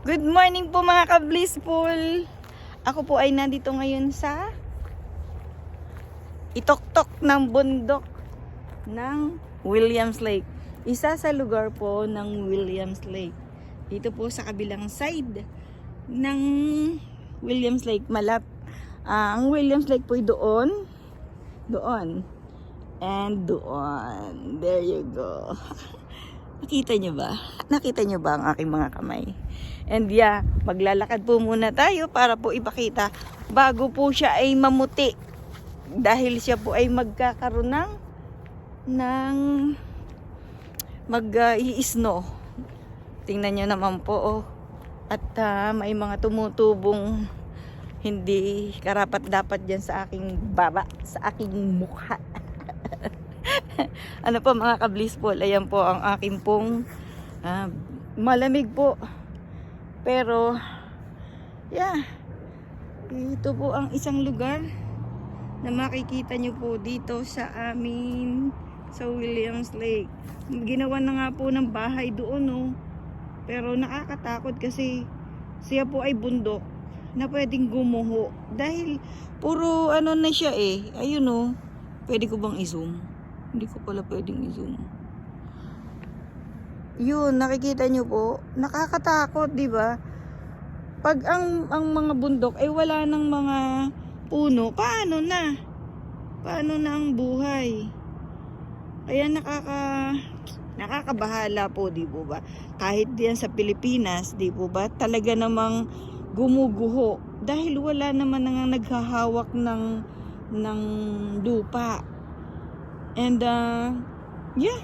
Good morning po mga ka-blissful. Ako po ay nandito ngayon sa itoktok ng bundok ng Williams Lake. Isa sa lugar po ng Williams Lake. Dito po sa kabilang side ng Williams Lake. Ang Williams Lake po ay doon. And doon. There you go. Nakita nyo ba? Nakita nyo ba ang aking mga kamay? And yeah, maglalakad po muna tayo para po ipakita bago po siya ay mamuti. Dahil siya po ay magkakaroon ng mag-i-snow. Tingnan nyo naman po, oh. At may mga tumutubong hindi karapat-dapat dyan sa aking baba, sa aking mukha. Ano po mga ka-blissful, ayan po ang aking pong malamig po. Pero, yeah, ito po ang isang lugar na makikita nyo po dito sa amin, sa Williams Lake. Ginawa na nga po ng bahay doon, oh. Pero nakakatakot kasi siya po ay bundok na pwedeng gumuho. Dahil puro ano na siya eh. Ayun, oh. Pwede ko bang i-zoom? Hindi ko pala pwedeng i-zoom. Yun, nakikita nyo po, nakakatakot, di ba? Pag ang mga bundok ay wala ng mga puno, paano na? Paano na ang buhay? Kaya nakakabahala po, di po ba? Kahit diyan sa Pilipinas, di po ba? Talaga namang gumuguho dahil wala naman nang naghahawak ng lupa. And yeah,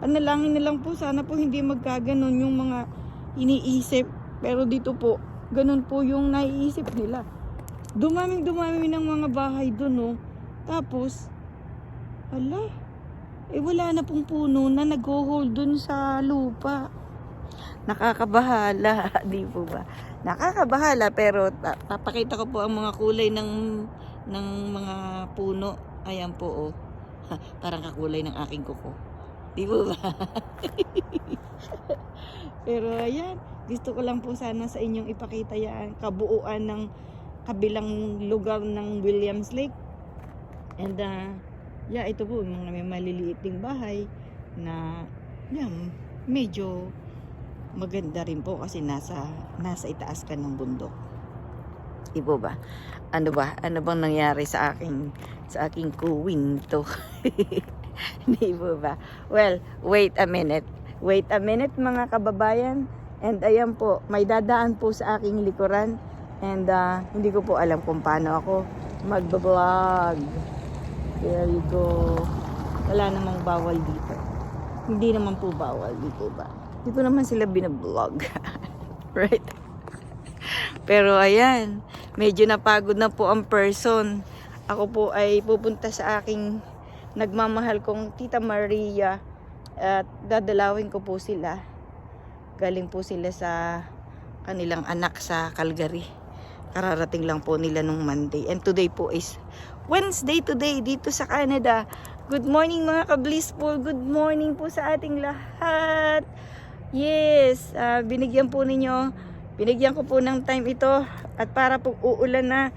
panalangin na lang po, sana po hindi magkaganon yung mga iniisip. Pero dito po, ganun po yung naiisip nila. Dumami ng mga bahay dun, oh. Tapos, wala na pong puno na nag-hold dun sa lupa. Nakakabahala, di po ba? Nakakabahala, pero papakita ko po ang mga kulay ng mga puno. Ayan po, oh. Parang kakulay ng aking kuko. Di ba? Pero ayan, gusto ko lang po sana sa inyong ipakita yan, kabuuan ng kabilang lugar ng Williams Lake. And yeah, ito po, mga may maliliit ding bahay na yan, medyo maganda rin po kasi nasa itaas ka ng bundok. Ibo ba? Ano bang nangyari sa aking kuwinto? Hindi po ba? Well, wait a minute mga kababayan. And ayan po, may dadaan po sa aking likuran. And hindi ko po alam kung paano ako mag-vlog. There you go. Wala namang bawal dito. Hindi naman po bawal dito ba? Hindi ko naman sila binablog. Right? Pero ayan, medyo napagod na po ang person. Ako po ay pupunta sa aking nagmamahal kong Tita Maria at dadalawin ko po sila. Galing po sila sa kanilang anak sa Calgary. Kararating lang po nila nung Monday. And today po is Wednesday today dito sa Canada. Good morning mga ka-blissful. Good morning po sa ating lahat. Yes, binigyan ko po ng time ito at para po uulan na.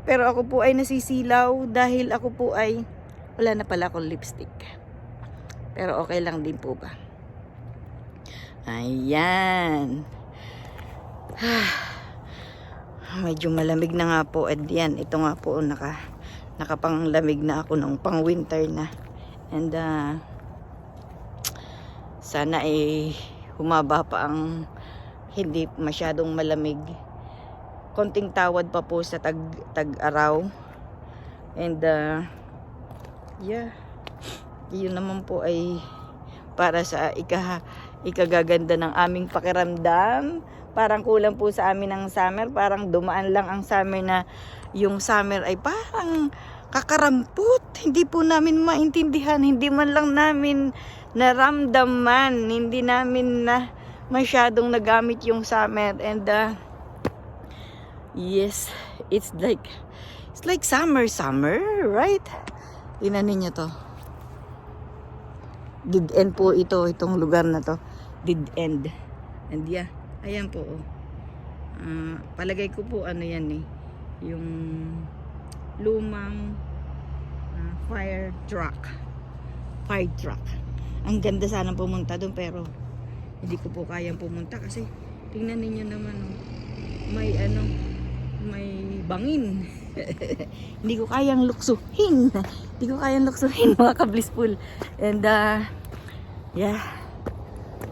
Pero ako po ay nasisilaw dahil ako po ay wala na pala akong lipstick. Pero okay lang din po ba? Ayan. Medyo malamig na nga po. At yan, ito nga po nakapanglamig na ako ng pang winter na. And sana humaba pa ang hindi masyadong malamig. Konting tawad pa po sa tag-araw. And yeah, yun naman po ay para sa ikagaganda ng aming pakiramdam. Parang kulang po sa amin ng summer. Parang dumaan lang ang summer na yung summer ay parang kakarampot. Hindi po namin maintindihan. Hindi man lang namin naramdaman. Hindi namin na masyadong nagamit yung summer. And yes, it's like summer, right? Tingnan niyo to. Dead end po itong lugar na to. Dead end. And yeah, ayan po. Oh. Palagay ko po ano yan eh, yung lumang fire truck. Ang ganda sanang pumunta doon, pero hindi ko po kayang pumunta kasi tingnan ninyo naman, oh, may bangin. Hindi ko kayang luksuhin mga ka-blissful. And yeah,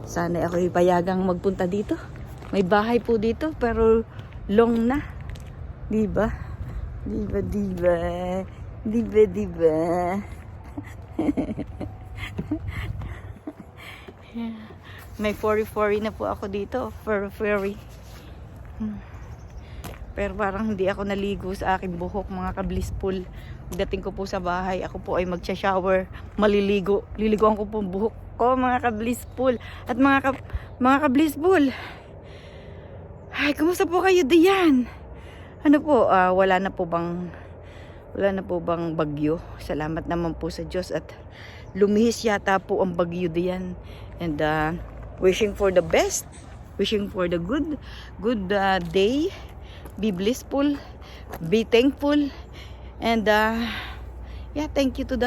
sana ako ipayagang magpunta dito. May bahay po dito pero long na, diba? May furry na po ako dito, furry. Pero parang hindi ako naligo sa aking buhok, mga ka-blissful. Pagdating ko po sa bahay, ako po ay magsha-shower, maliligo. Liliguan ko po ang buhok ko, mga ka-blissful. At mga ka-blissful, ay, kumusta po kayo diyan? Ano po, wala na po bang bagyo? Salamat naman po sa Diyos at lumihis yata po ang bagyo diyan. And wishing for the best, wishing for the good day. Be blissful, be thankful, and yeah, thank you to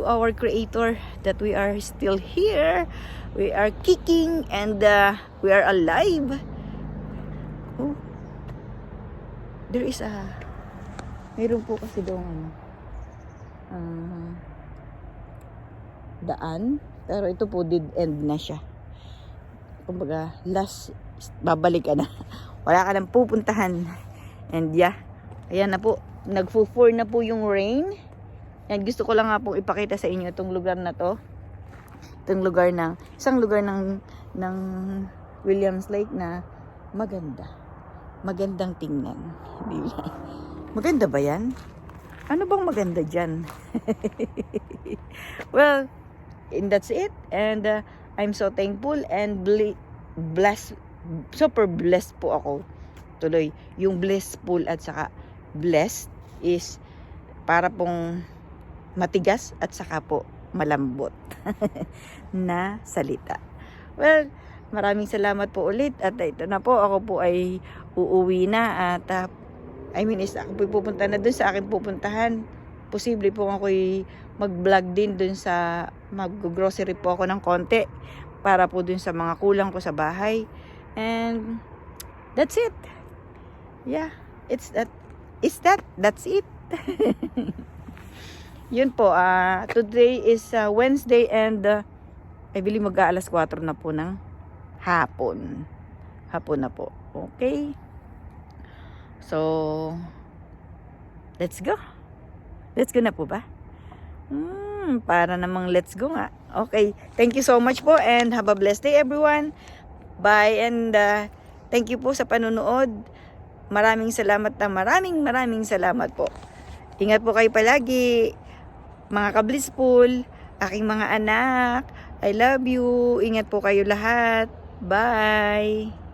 our Creator that we are still here, we are kicking, and we are alive. Oh, there is mayroon po kasi doon daan, pero ito po dead end na siya. Kumbaga last, babalik ka na. Wala ka nang pupuntahan. And yeah, ayan na po, nagfo-pour na po yung rain. And gusto ko lang nga pong ipakita sa inyo itong lugar na to. Itong lugar isang lugar ng Williams Lake na magandang tingnan. Maganda ba yan? Ano bang maganda dyan? Well, and that's it. And I'm so thankful and blessed. Super blessed po ako. Tuloy, yung blissful at saka blessed is para pong matigas at saka po malambot na salita. Well, maraming salamat po ulit at ito na po, ako po ay uuwi na at ako po pupunta na dun sa aking pupuntahan. Posible po ako'y mag-vlog din dun sa mag-grocery po ako ng konti para po dun sa mga kulang ko sa bahay. And that's it. Yeah, that's it. Yun po, today is Wednesday and I believe mag-aalas 4 na po ng hapon. Hapon na po. Okay? So, let's go. Let's go na po ba? Para namang let's go nga. Okay, thank you so much po and have a blessed day everyone. Bye and thank you po sa panunood. Maraming salamat maraming salamat po. Ingat po kayo palagi, mga ka-blissful, aking mga anak. I love you. Ingat po kayo lahat. Bye.